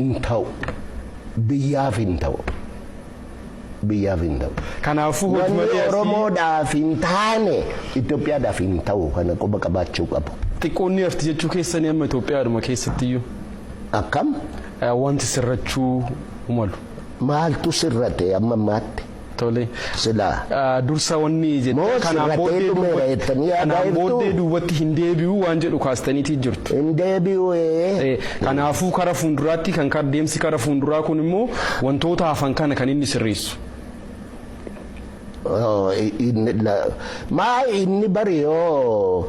Intau biyyaaf hin ta'u. Biyyaaf hin ta'u. Kanaafuu wanni Oromoodhaaf hin taane Itoophiyaadhaaf hin ta'u kana quba qabaachuu qabu. Xiqqoonni hafti jechuu keessanii amma Itoophiyaadhuma keessattiyyuu. Akkam? Wanti sirrachuu malu. Maaltu sirrate amma ammaatti? Tole. Silaa. Dursa wanni jedhe kanaan booddee duubatti hin deebi'u waan jedhu kaastaniitii jirtu. Hin deebi'u. Kanaafuu kara fuulduraatti kan deemsi kara fuulduraa kun immoo wantoota hafan kana kan inni sirreessu. Maa inni bari yoo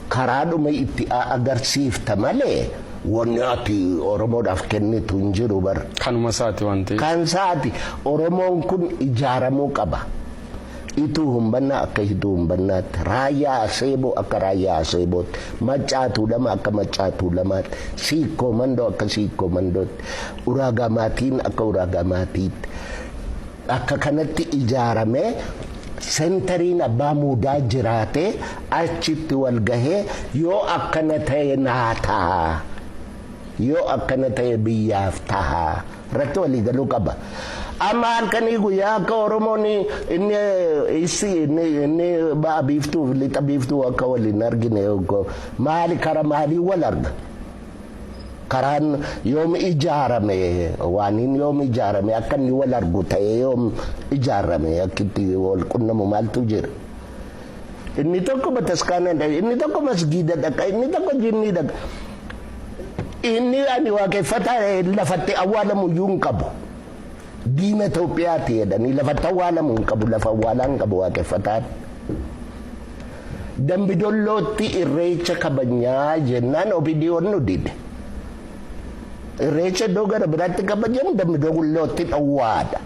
karaadhuma itti agarsiifta malee wanni ati Oromoodhaaf kennitu hin jiru bar. Kanuma isaati waan ta'eef. Kan isaati Oromoon kun ijaaramuu qaba. Ituu humbannaa akka ituu humbannaatti raayyaa aseeboo akka raayyaa aseebootti maccaatuu lama akka maccaatuu lamaatti siikoo mandoo akka siikoo mandootti uraagaa maatiin akka uraagaa maatiitti akka kanatti ijaaramee sentariin abbaa muudaa jiraate achitti wal gahee yoo akkana ta'e naa ta'a yoo akkana ta'e biyyaaf ta'a irratti walii galuu qaba. Amma halkanii guyyaa akka Oromoon inni ba'a biiftuuf lixa biiftuu akka waliin argine maali kara maalii wal arga. Karaan yoom ijaarame waaniin yoom ijaarame akka inni wal argu ta'e yoom ijaarame akkitti wal qunnamu maaltu jira. Inni tokko bataskaana dhaqa, inni tokko masgiida dhaqa, inni tokko jinnii dhaqa. Inni ani waaqeffataa lafatti awwaalamu iyyuu hin qabu. Diina Itoophiyaati jedhanii lafatti awwaalamu hin qabu, lafa awwaalaa hin qabu waaqeffataan. Dambidollootti irreecha kabajnaa jennaan OPDO'n nu dide. Irreecha iddoo gara biraatti kabajamu Dambidollootti dhowwaadha.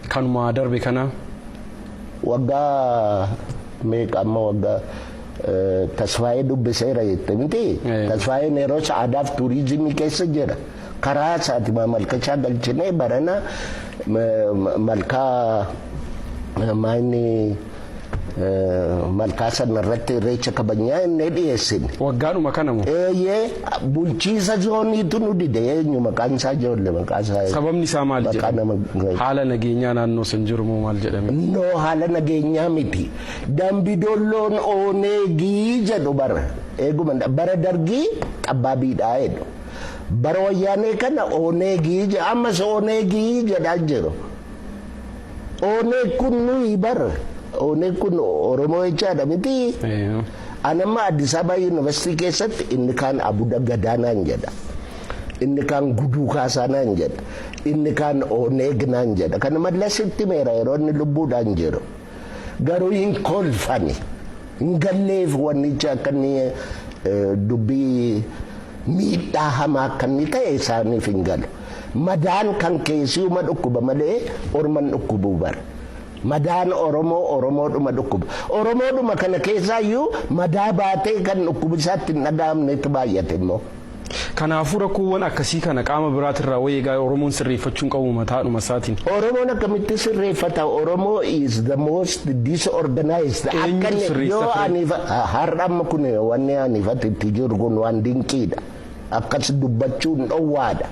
Kanuma darbe kana waggaa meeqa amma waggaa Tasfaayee dubbiseera jette miti. Tasfaayeen yeroo saadaaf turizimii keessa jira. Karaa isaati malkachaa galchinee barana malkaa maayini malkaa sanarratti irreecha kabajnaa inni dhiyeessine. Waggaadhuma kanamu. Bulchiisa zooniitu nu dide eenyu maqaan isaa ijoollee maqaan isaa. Sababni isaa maal jedhama? Haala nageenyaa naannoo san jiru moo maal jedhame? No haala nageenyaa miti. Dambidolloon Oneegii jedhu bara eeguma bara dargii xabbaabiidhaa jedhu. Bara wayyaanee kana Oneegii ammas Oneegii jedhaa jiru. Oneeg kun nuyi bara. Oneeg kun Oromoo jechaadha miti. Anamma Addis Ababa Yuunivarsiitii keessatti inni kaan Abuda Gadaanaan jedha. Inni kaan Guduu Kaasaanaan jedha. Inni kaan Oneeg naan jedha. Kana mallasitti meera yeroo inni lubbuudhaan jiru. Garuu hin kolfani. Hin galleef wannicha akka inni dubbii miidhaa hamaa akka inni ta'e isaaniif hin galu. Madaan kan keessuma dhukkuba malee orman dhukkubuu bara. Madaan Oromoodhuma dhukkuba. Oromoodhuma kana keessaayyuu madaa baatee kan dhukkubisaatti hin dhaga'amnetu baay'ate immoo. Kanaafuu rakkoowwan akkasii kana qaama biraatirraa wayiigaa Oromoon sirreeffachuun qabu mataadhuma isaatiin. Oromoon akkamitti sirreeffata? Oromoo is the most disorganized. Akkanni yoo har'a amma kun wanni aniifatti itti jiru kun waan dinqiidha. Akkas dubbachuun dhowwaadha.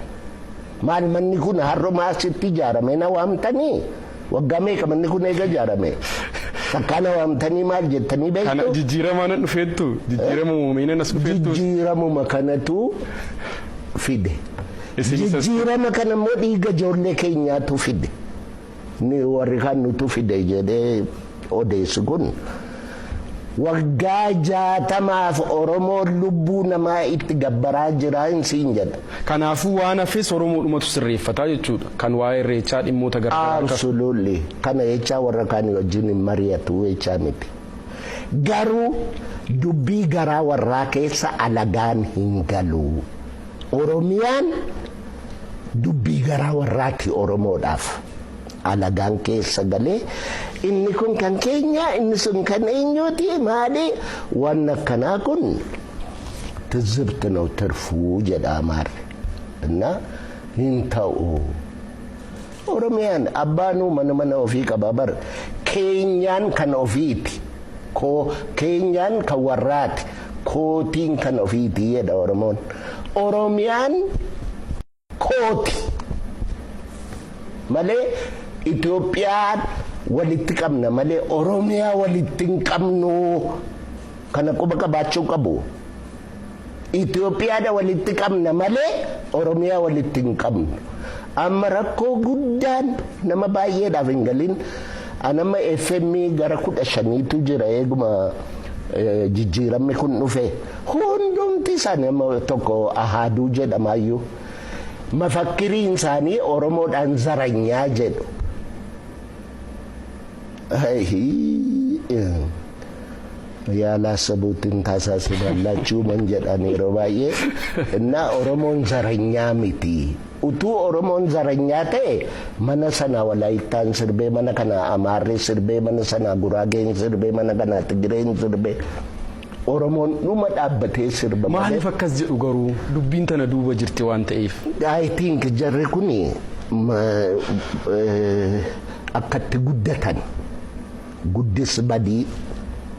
Maal manni kun har'uma asitti ijaarame na waamtanii? Waggaa meeqa manni kun eega ijaarame? Takkaana waamtanii maal jettanii beektu? Kana jijjiiramaa nan dhufeettu? Jijjiirama uumameen nas dhufeettu? Jijjiiramuma kanatu fide. Jijjiirama kana immoo dhiiga ijoollee keenyaatu fide. Ni warri kaan nutu fide jedhee odeessu kun. Waggaa 60 Oromoo lubbuu namaa itti gabbaraa jira hin siin jedha. Kanaafuu waan hafes Oromoodhumatu sirreeffataa jechuudha. Kan waa'ee irreechaa dhimmoota garagaraa. Absolutely. Kana jechaa warra kaanii wajjin hin mari'atu jechaa miti. Garuu dubbii garaa warraa keessa alagaan hin galu. Oromiyaan dubbii garaa warraati Oromoodhaaf. Alagaan keessa galee inni kun kan keenya inni sun kan eenyuuti maali waan akkanaa kun ትዝብት ነው ትርፉ jedha Amaarri እና hin ta'u Oromiyaan abbaanu mana ofii qaba bar keenyaan kan ofiiti keenyaan kan warraati kootiin kan ofiiti jedha Oromoon Oromiyaan kooti malee Itoophiyaan walitti qabna malee Oromiyaa walitti hin qabnu kana quba qabaachuu qabu. Itoophiyaan walitti qabna malee Oromiyaa walitti hin qabnu. Amma rakkoo guddaan nama baay'eedhaaf hin galin anama FM gara 15tu jira eeguma jijjiiramni kun dhufe hundumti isaanii tokko Ahaduu jedhamaayyuu mafakkiriin isaanii Oromoodhaan zaranyaa jedhu. Yaala sabuutiin taasifallaachuu man jedhanii yeroo baay'ee innaa Oromoon zaranyaa miti. Utuu Oromoon zaranyaa ta'e mana sana Walaayittaan sirbee mana kana Amaarri sirbee mana sana Guraageen sirbee mana kana Tigireen sirbee Oromoon dhuma dhaabbatee sirba. Maaliif akkas jedhu garuu dubbiin tana duuba jirti waan ta'eef. I think jarri kuni akkatti guddatan guddis badii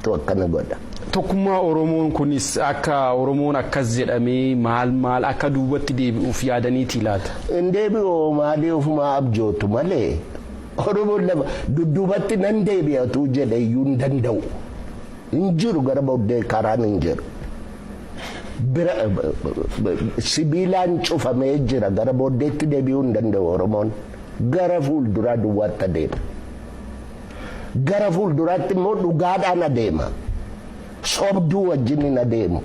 to akkana godha. Tokkummaa Oromoon kunis akka Oromoon akkas jedhamee maal akka duubatti deebi'uuf yaadaniiti laata. Hin deebi'u maali ofuma abjootu malee Oromoon lama dudduubatti nan deebi'atu jedhe iyyuu hin danda'u. Hin jiru gara booddee karaan hin jiru. Sibiilaan cufamee jira gara booddeetti deebi'uu hin danda'u Oromoon gara fuulduraa duwwaatti adeema. Gara fuulduraatti immoo dhugaadhaan adeema. Sobduu wajjin hin adeemu.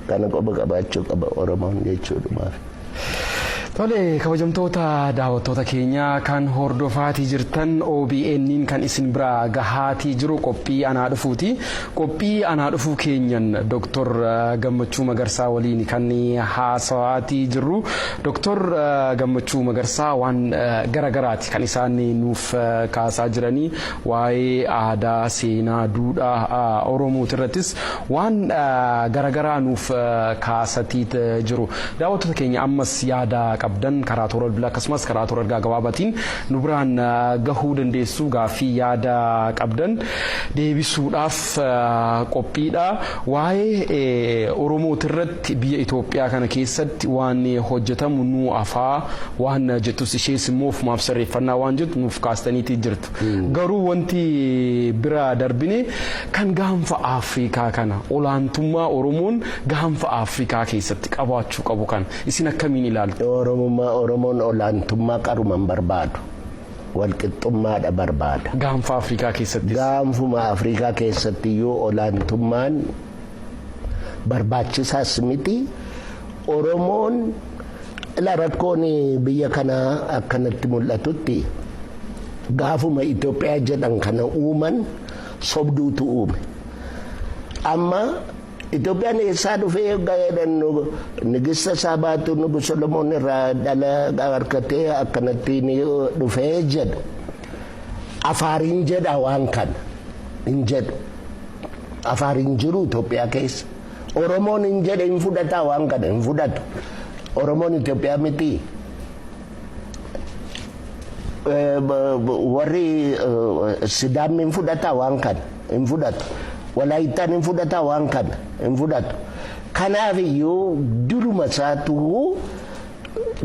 Kana qoba qabaachuu qaba Oromoon jechuudha. Tole kabajamtoota daawwattoota keenya kan hordofaatii jirtan OBN kan isin bira gahaatii jiru qophii anaa dhufuuti. Qophii anaa dhufuu keenyan Dr. Gammachuu Magarsaa waliin kan haasawaatii jirru. Dr. Gammachuu Magarsaa waan garagaraati kan isaan nuuf kaasaa jiranii waa'ee aadaa, seenaa, duudhaa Oromooti irrattis waan garagaraa nuuf kaasatii jiru. Daawwattoota keenya ammas yaada qabdan karaa toora bilbilaa akkasumas karaa toora ergaa gabaabatiin nu biraan gahuu dandeessu gaaffii yaada qabdan deebisuudhaaf qophiidha. Waa'ee Oromooti irratti biyya Itoophiyaa kana keessatti waan hojjetamu nu afaa waan jettus ishees immoo ofumaaf sirreeffannaa waan jettu nuuf kaastaniitii jirtu. Garuu wanti bira darbine kan gaanfa Afrikaa kana olaantummaa Oromoon gaanfa Afrikaa keessatti qabaachuu qabu kan isin akkamiin ilaaltu? Oromoon olaantummaa qaruman barbaadu. Walqixxummaadha barbaada. Gaanfa Afrikaa keessatti. Gaanfuma Afrikaa keessatti yoo olaantummaan barbaachisaas miti. Oromoon rakkoon biyya kana akkanatti mul'atutti gaafuma Itoophiyaa jedhan kana uuman sobduutu uume. Amma Itoophiyaan eessaa dhufee Nigista Saabaatu Nugu Solomoon irraa dhala harkatee akkanatti dhufee jedhu. Afaariin jedha waan kana hin jedhu. Afaariin jiru Itoophiyaa keessa. Oromoon hin jedhe hin fudhata waan kana hin fudhatu. Oromoon Itoophiyaa miti. Warri Sidaamni hin fudhata waan kana hin fudhatu. Walaayittaan hin fudhata waan kana hin fudhatu. Kanaaf iyyuu duruma isaatu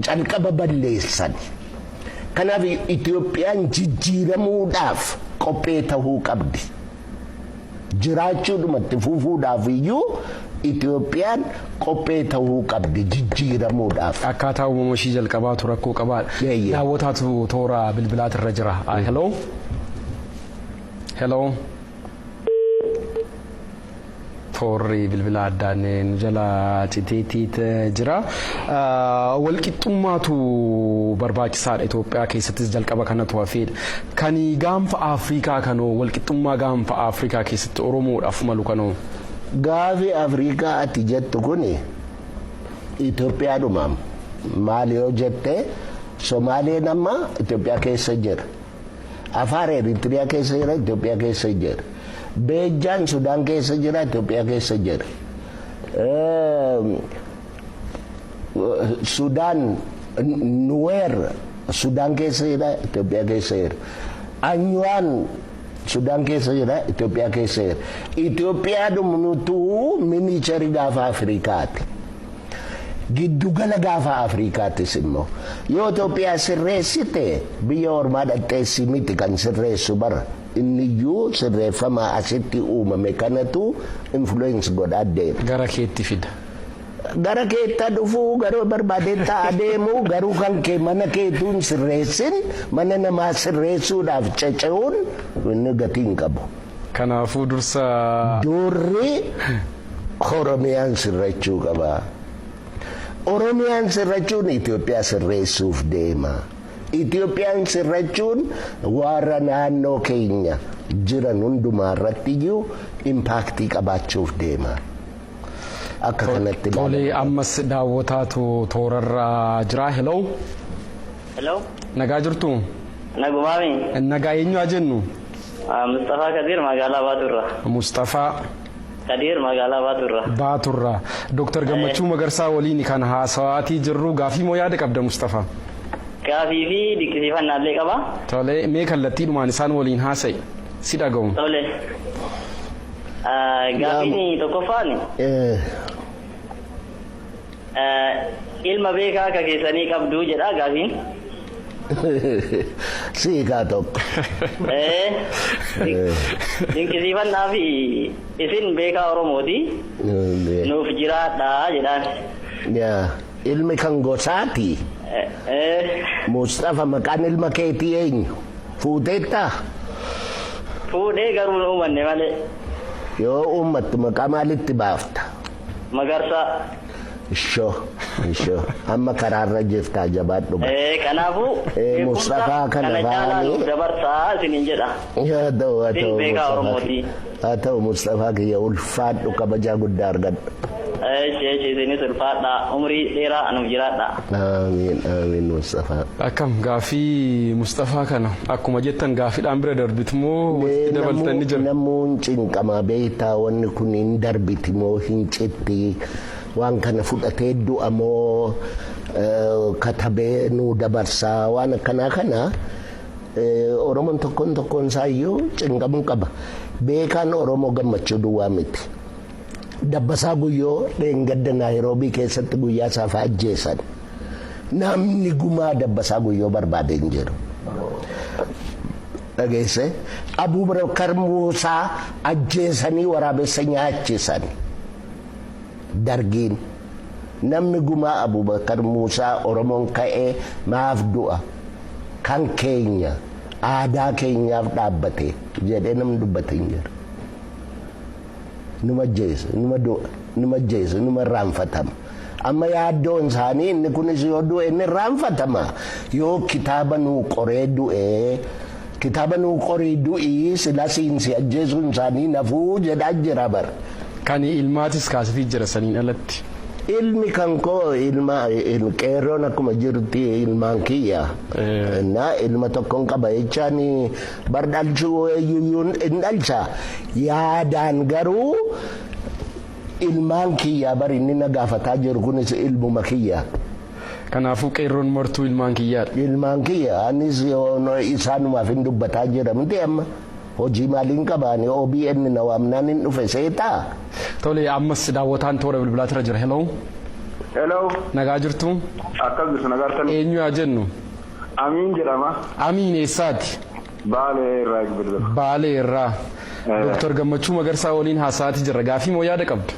calqaba balleessan. Kanaaf Itoophiyaan jijjiiramuudhaaf qophee ta'uu qabdi. Jiraachuudhumatti fufuudhaaf iyyuu Itoophiyaan qophee ta'uu qabdi jijjiiramuudhaaf. Akkaataa uumama ishii jalqabaatu rakkoo qabaadha. Daawwataatu toora bilbilaatirra jira. Hello. Hello. Toorri bilbila addaan jala citeetiit jira. Walqixxummaatu barbaachisaadha Itoophiyaa keessattis jalqaba kanatu hafeedha. Kan gaanfa Afrikaa kanoo walqixxummaa gaanfa Afrikaa keessatti Oromoodhaaf malu kanoo. Gaafi Afrikaa ati jettu kuni Itoophiyaadhumaam maal yoo jette Somaaleen amma Itoophiyaa keessa jira. Afaar Eritiriyaa keessa jira Itoophiyaa keessa jira. Beejjaan Sudaan keessa jira Itoophiyaa keessa jira. Sudaan Nuweer Sudaan keessa jira Itoophiyaa keessa jira. Anyuwaan Sudaan keessa jira Itoophiyaa keessa jira. Itoophiyaa dhumnutu miniicharii gaafa Afrikaati. giddugala gaafa Afrikaattis immoo yoo Itoophiyaa sirreessite biyya ormaa dhadheessi miti kan sirreessu bara inniyyuu sirreeffamaa asitti uumame kanatu influence godhaa deema. Gara keetti fida. Gara keetta dhufuu garuu barbaadeetta adeemuu garuu kan kee mana keetuun sirreessin mana namaa sirreessuudhaaf caca'uun inni gatii hin qabu. Kanaafuu durri Oromiyaan sirrachuu qaba. Oromiyaan sirrachuun Itoophiyaa sirreessuuf deema. Itoophiyaan sirrachuun warra naannoo keenya jiran hundumaa irratti iyyuu impaaktii qabaachuuf deema. Akka kanatti Tole ammas daawwataatu toorarra jira. Hello. Nagaa jirtu? Nagumaami. Nagaa eenyu jennu? Mustafa Kadir magaalaa Baaturra. Mustafa Kadir magaalaa Baaturra. Baaturra. Dr. Gammachuu Magarsaa waliin kan haasawaatii jirru gaafii moo yaada qabda Mustafa? Gaafii fi dinqisiifannaallee qaba. Tole mee kallattiidhumaan isaan waliin haasa'i si dhaga'u. Tole. Gaafiin tokkoffaan ilma beekaa akka keessanii qabdu jedha gaafiin. Siigaa tokko. Dinqisiifannaa fi isin beekaa Oromooti nuuf jiraadhaa jedhaan. Ilmi kan gosaati. Mustafa maqaan ilma keetii eenyu? Fuuteettaa? Fuudhee garuu hin uumanne malee. Yoo uummattu maqaa maalitti baafta? Magarsaa. Ishoo amma karaarra jirtaa jabaadhu. Kanaafuu Mustafaa kana caalaa dabarsaa isiniin jedha. Haa ta'u Mustafaa kiyya ulfaadhu kabajaa guddaa argadhu. Isinis ulfaadha umrii dheeraa nuuf jiraadha. Amiin Mustafaa. Akkam gaafii Mustafaa kana akkuma jettan gaafiidhaan bira darbiti moo dabaltanii jiru? Namuun cinqama beektaa wanni kun hin darbiti moo hin citti waan kana fudhatee du'a moo katabee nu dabarsaa waan akkanaa kana Oromoon tokkoon isaayyuu cinqamuu qaba. Beekaan Oromoo gammachuu duwwaa miti. Dabbasaa Guyyoo dheengadda Naayiroobii keessatti guyyaa isaaf ajjeesan. Namni gumaa Dabbasaa Guyyoo barbaade hin jiru. Dhageesse Abuubakar Muusaa ajjeesanii waraabessa nyaachisan. Dargiin namni gumaa Abuubakar Muusaa Oromoon ka'ee maaf du'a kan keenya aadaa keenyaaf dhaabbate jedhee namni dubbate hin jiru. Numa jeesu, numa jeesu, numa raanfatama. Amma yaaddoon isaanii inni kunis yoo du'e inni raanfatama. Yoo kitaaba nuu qoree du'e, kitaaba nuu qorii du'ii sila siinsi ajjeesuun isaanii nafuu jedhaa jira bara. Kan ilmaatis kaasifii jira saniin alatti. Ilmi kan koo qeerroon akkuma jirti ilmaan kiyya. Ilma tokkoon qaba jechaan bardhalchuu eeyyuun hin dhalcha. Yaadaan garuu ilmaan kiyya bari inni na gaafataa jiru kunis ilmuma kiyya. Kanaafuu qeerroon martuu ilmaan kiyyaadha. Ilmaan kiyya anis isaanumaaf hin dubbataa jira miti amma. Hojii maaliin qabaani OBN na waamnaan hin dhufe seetaa. Tole ammas daawwataan toora bilbilaatirra jira. Hello. Nagaa jirtu? Akkam jirtu nagartan? Eenyu haa jennu? Amiin jedhama. Amiin eessaati? Baalee irraa bilbila. Baalee irraa. Dr. Gammachuu Magarsaa waliin haasa'aati jirra. Gaafii moo yaada qabdu?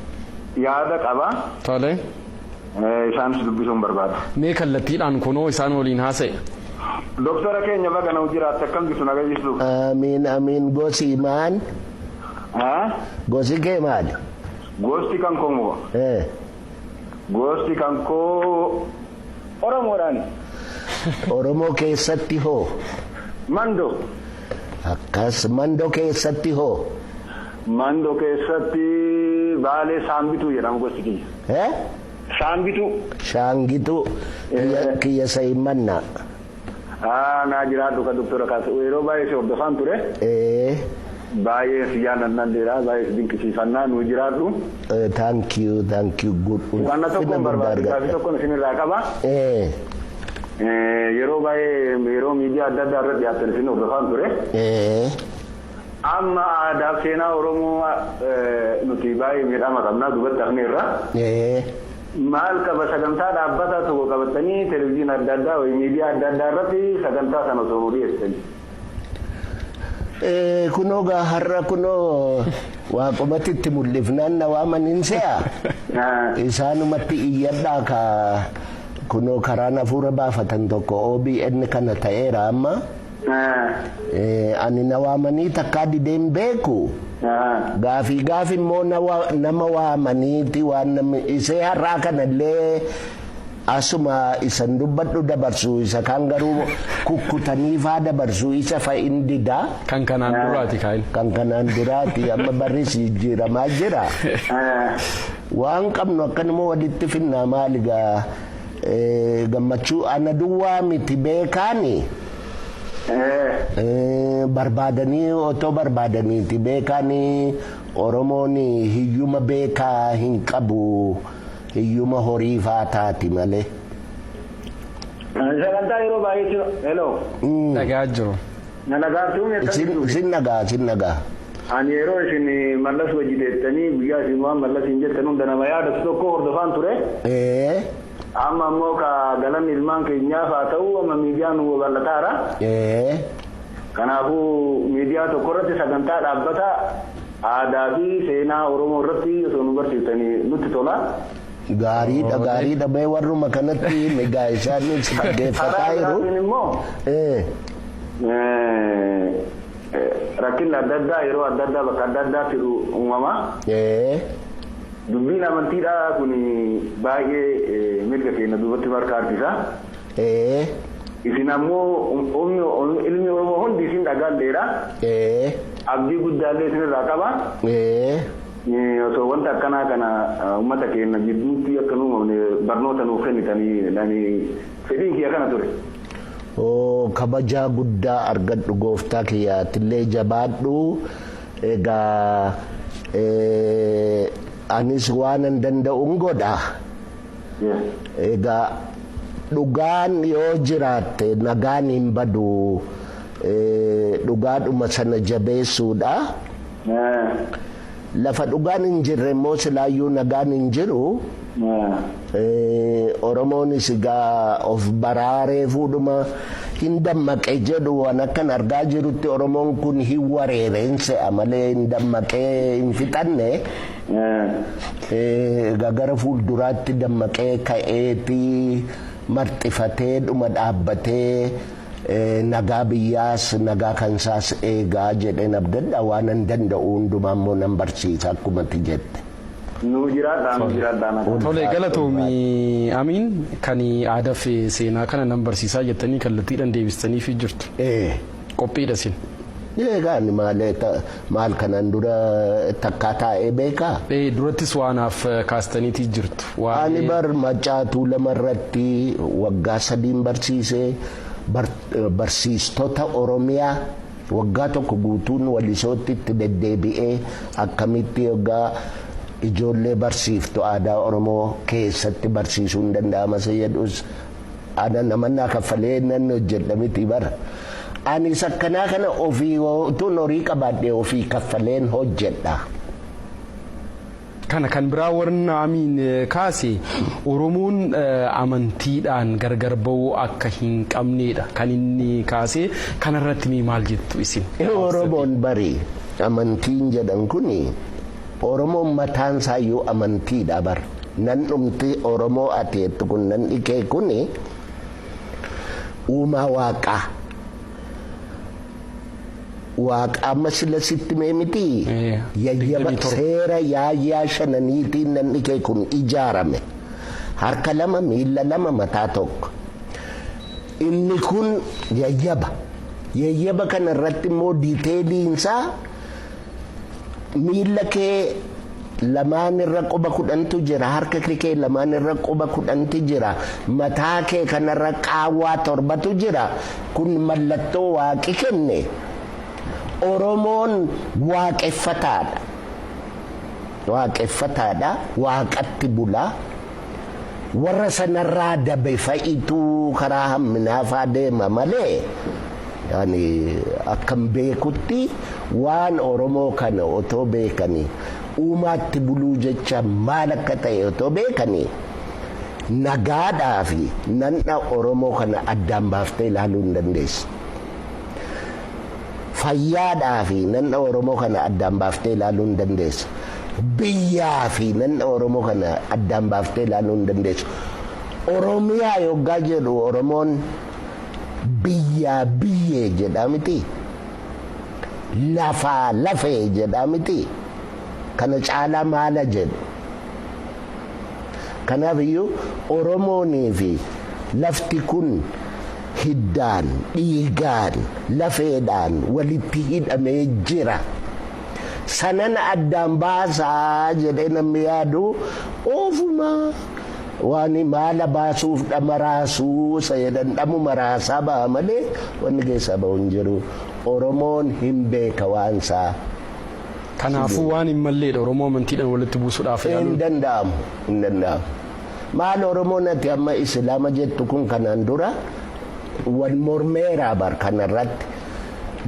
Yaada qaba. Tole. Isaanis dubbisuun barbaada. Mee kallattiidhaan kunoo isaan waliin haasa'e. Doktora keenya baga na jiraatti akkam jirtu nagaa jirtu? Amiin gosi maal? Gosi kee maali? Gosti kan koo moo? Gosti kan koo Oromoodhaani. Oromoo keessatti hoo? Mando. Akkas Mando keessatti hoo? Mando keessatti Baalee Saambituu jedhama gosti kiyya. Saambituu. Shaangituu kiyya Saayimannaa. Naa jiraadhu kan doktora kaasuu yeroo baay'ee si hordofaan ture. Baay'ee si yaadannaan dheeraa baay'ee si dinqisiifannaa nu jiraadhu. Thank you good. Waan tokkoon barbaadu gaafii tokkoon isinirraa qaba. Yeroo baay'ee yeroo miidiyaa adda addaa irratti dhiyaatan isin hordofaan ture. Amma aadaa seenaa Oromoo nuti baay'ee miidhama qabnaa dubbatti hafneerra. maal qaba sagantaa dhaabbataa tokko qabatanii televezyiina adda addaa ወይ miidiyaa adda addaa irratti sagantaa sana osoo dhiyeessanii. Kunoo gaa har'a kunoo waaqumatti itti mul'ifnaan na waamaniin se'a. Isaanumatti iyyadhaa ka kunoo karaan hafuura baafatan tokko OBN kana ta'eera amma. Ani na waamanii takkaa dideen beeku. Gaafii immoo nama waamaniiti waan namni isee har'aa kanallee asuma isan dubbadhu dabarsuu isa kan garuu kukkutanii faa dabarsuu isa fa'in dida. Kan kanaan duraati kaa'in. Kan kanaan duraati amma barrisi jiramaa jira. Waan qabnu akkanuma walitti finnaa maaligaa gammachuu ana duwwaa miti beekaani. Barbaadanii otoo barbaadaniiti beekanii Oromoon hiyyuma beekaa hin qabu hiyyuma horii faa taati malee. Sagantaa yeroo baay'ee jiru. Hello. Nagaa jiru. Sin nagaa. Ani yeroo isin mallas wajji deettanii guyyaa isin waan mallas hin jettan hunda nama yaadatu tokko hordofaan ture. Amma ammoo ka galan ilmaan keenyaaf haa ta'u amma miidiyaan nu bal'ataara. Kanaafuu miidiyaa tokko irratti sagantaa dhaabbata aadaa fi seenaa Oromoo irratti osoo nu barsiisanii nutti tola. Gaariidha mee warruma kanatti migaa isaanis dhaggeeffataa jiru. Rakkinni adda addaa yeroo adda addaa bakka adda addaatti uumama. Dubbiin amantiidhaa kun baay'ee mirga keenya duubatti harkisa. Isin ammoo ilmi Oromoo hundi isin dhagaalleedha. Abdii guddaallee isinirraa qaba. Osoo wanta akkanaa kana uummata keenya jidduutti akka nu uumamne barnoota nuuf kennitanii fedhiin kiyya kana ture. Kabajaa guddaa argadhu gooftaa kiyyaatillee jabaadhu. Egaa anis waanan danda'uun godha. Egaa dhugaan yoo jiraatte nagaan hin badu dhugaadhuma sana jabeessuudha. Lafa dhugaan hin jirre immoo silaayyuu nagaan hin jiru. Oromoonis egaa of baraaree fuudhuma hin dammaqe jedhu waan akkan argaa jirutti Oromoon kun hin wareereen se'a malee hin dammaqee hin fixanne. Gara fuulduraatti dammaqee ka'eetii marxifatee dhuma dhaabbatee nagaa biyyaas nagaa kansaas eegaa jedheen abdadha waan hin danda'u hundumaa immoo nan barsiisa akkumatti jette. Nu jiraadhaan. Tole galatoomii Amiin kan aadaa fi seenaa kana nan barsiisaa jettanii kallattiidhaan deebistanii fi jirtu. Qophiidha sin. Eegaan maal kanaan dura takkaa taa'ee beekaa? Durattis waanaaf kaastaniitii jirtu. Ani bar macaatuu lamarratti waggaa 3 barsiisee barsiistota Oromiyaa waggaa tokko guutuun Walisootti itti deddeebi'ee akkamitti waggaa ijoollee barsiiftu aadaa Oromoo keessatti barsiisuun danda'ama jedhus ana namannaa kaffalee nan hojjedha miti bara. Ani sakkanaa kana ofii tun horii qabaadhee ofii kaffaleen hojjedha. Kana kan biraa warna Amiin kaase Oromoon amantiidhaan gargar ba'uu akka hin qabneedha kan inni kaase kanarratti maal jettu isin? Oromoon bari amantiin jedhan kuni Oromoon mataan isaayyuu amantiidha bar. Nan dhumti Oromoo ateettu kun nan dhikee kuni uumaa waaqaa. Waaqa amma sila sitti mee miti yayyaba seera yaayyaa 5 nan dhikee kun ijaarame harka 2 miila 2 mataa tokko inni kun yayyaba kana irratti immoo diiteeliinsaa miila kee lamaan irra quba 10tu jira harka kee lamaan irra quba 10tu jira mataa kee kanarra qaawwaa 7tu jira kun mallattoo waaqi kenne. Oromoon waaqeffataadha waaqatti bulaa warra sanarraa dabe fa'ituu karaa hamminaafaa deema malee yani akkam beekutti waan Oromoo kana otoo beekanii uumaatti buluu jecha maal akka ta'e otoo beekanii nagaadhaa fi nanna Oromoo kana addaan baaftee ilaaluu hin dandeessu. Fayyaadhaa fi nanna Oromoo kana addaan baaftee ilaaluu hin dandeessu. Biyyaa fi nanna Oromoo kana addaan baaftee ilaaluu hin dandeessu. Oromiyaa yoggaa jedhu Oromoon biyyaa biyyee jedhaa miti. Lafaa lafee jedhaa miti. Kana caalaa maala jedhu. Kanaaf iyyuu Oromoonii fi lafti kun hiddaan, dhiigaan, lafeedhaan walitti hidhamee jira. Sanan addaan baasaa jedhee namni yaadu ofuma waan maala baasuuf dhamaraasuu sayyadan dhamu maraasaa ba'a malee wanni keessaa ba'u hin jiru. Oromoon hin beeka waansaa. Kanaafuu waan hin malleedha Oromoo amantiidhaan walitti buusuudhaaf hin danda'amu. Hin danda'amu. Maal Oromoon ati amma Islaama jettu kun kanaan dura wal mormeeraa bar kanarratti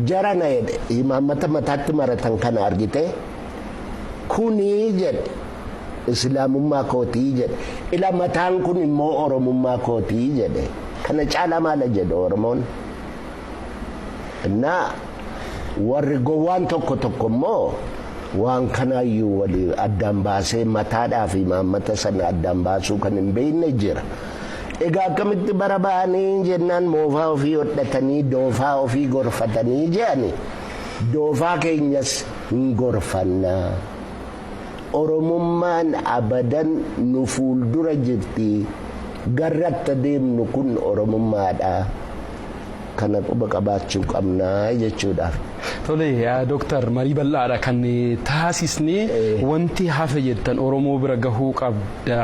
jarana jedhe imaammata mataatti maratan kana argite kunii jedhe Islaamummaa kootii jedhe ila mataan kun immoo Oromummaa kootii jedhe kana caalaa maala jedhe Oromoon. Na warri gowwaan tokko immoo waan kanaayyuu walii addaan baasee mataadhaa fi imaammata sana addaan baasuu kan hin beekne jira. Egaa akkamitti bara ba'anii jennaan moofaa ofii hodhatanii doofaa ofii gorfatanii jedhani. Doofaa keenyas hin gorfannaa. Oromummaan abadan nu fuuldura jirti. Garratti deemnu kun Oromummaadha. Kana quba qabaachuu qabnaa jechuudhaaf. Tole Dooktar marii bal'aadha kan taasisne wanti hafe jettan Oromoo bira gahuu qabda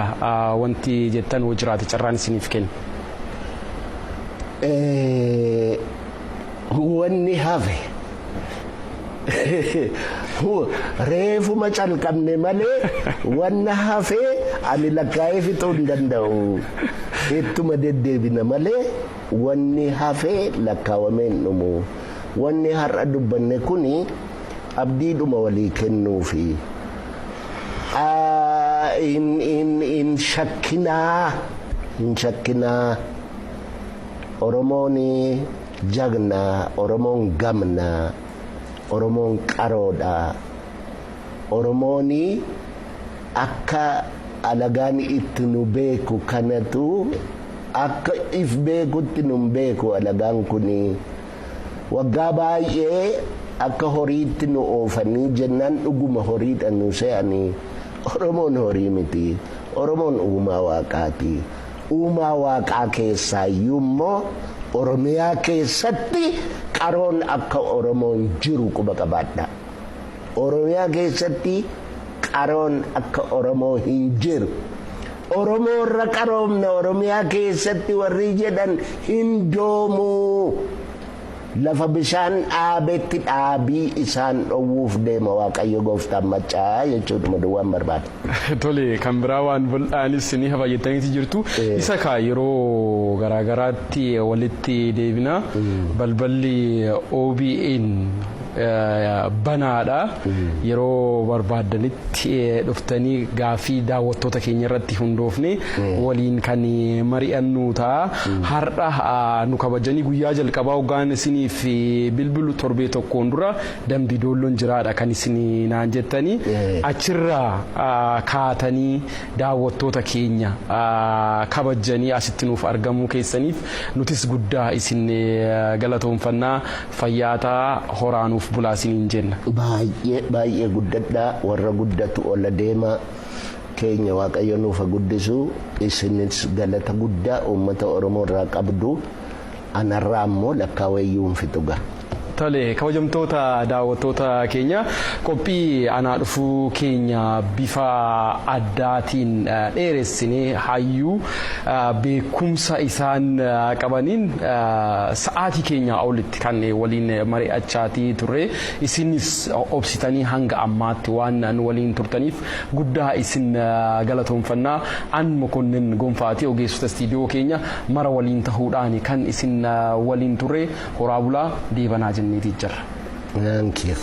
wanti jettan hoo jiraate carraan isiniif kenna. Wanni hafe reefuma calqabne malee wanna hafe ani lakkaa'ee fixuu hin danda'u. Ittuma deddeebina malee wanni hafe lakkaawameen dhumu. Wanni har'a dubbanne kuni abdiidhuma walii kennuufi in shakkinaa Oromoon jagnaa, Oromoon gamnaa, Oromoon qaroodhaa, Oromoon akka alagaan itti nu beeku kanatu akka if beekutti nun beeku alagaan kuni. Waggaa baay'ee akka horiitti nu oofanii jennaan dhuguma horiidha nu se'anii. Oromoon horii miti. Oromoon uumaa waaqaati. Uumaa waaqaa keessaayyuu immoo Oromiyaa keessatti qaroon akka Oromoon jiru quba qabaadha. Oromiyaa keessatti qaroon akka Oromoo hin jiru. Oromoo irra qaroomna Oromiyaa keessatti warri jedhan hin doomu. Lafa bishaan dhaabetti dhaabii isaan dhowwuuf deema Waaqayyo gooftaan maccaa jechuudha duwwaan barbaada. Tole kan biraa waan bal'aanis ni hafayyataniiti jirtu. Isa kaa yeroo garaagaraatti walitti deebina balballi OBN banaadha. Yeroo barbaadanitti dhuftanii gaafii daawwattoota keenya irratti hundoofne waliin kan mari'annu ta'a. Har'a nu kabajanii guyyaa jalqabaa hoggaan isiniif bilbilu torbee tokkoon dura dambi doolloon jiraadha kan isin naan jettanii achirraa kaatanii daawwattoota keenya kabajanii asitti nuuf argamuu keessaniif nutis guddaa isin galatoomfannaa fayyaataa horaanuuf bulaa isiniin jenna. Baay'ee guddadhaa warra guddatu ola deema keenya Waaqayyo nuuf guddisu isinis galata guddaa uummata Oromoo irraa qabdu anarraa immoo lakkaawayyuun fixuga. Tole kabajamtoota daawwattoota keenya qophii anaa dhufuu keenya bifa addaatiin dheeressinee hayyuu beekumsa isaan qabaniin sa'aatii keenya olitti kan waliin mari'achaatii turre isinis obsitanii hanga ammaatti waan nu waliin turtaniif guddaa isin galatoomfannaa. An Mokonnin Gonfaati ogeessota istiidiyoo keenya mara waliin tahuudhaan kan isin waliin turre horaa bulaa deebanaa jennee jira. Thank you.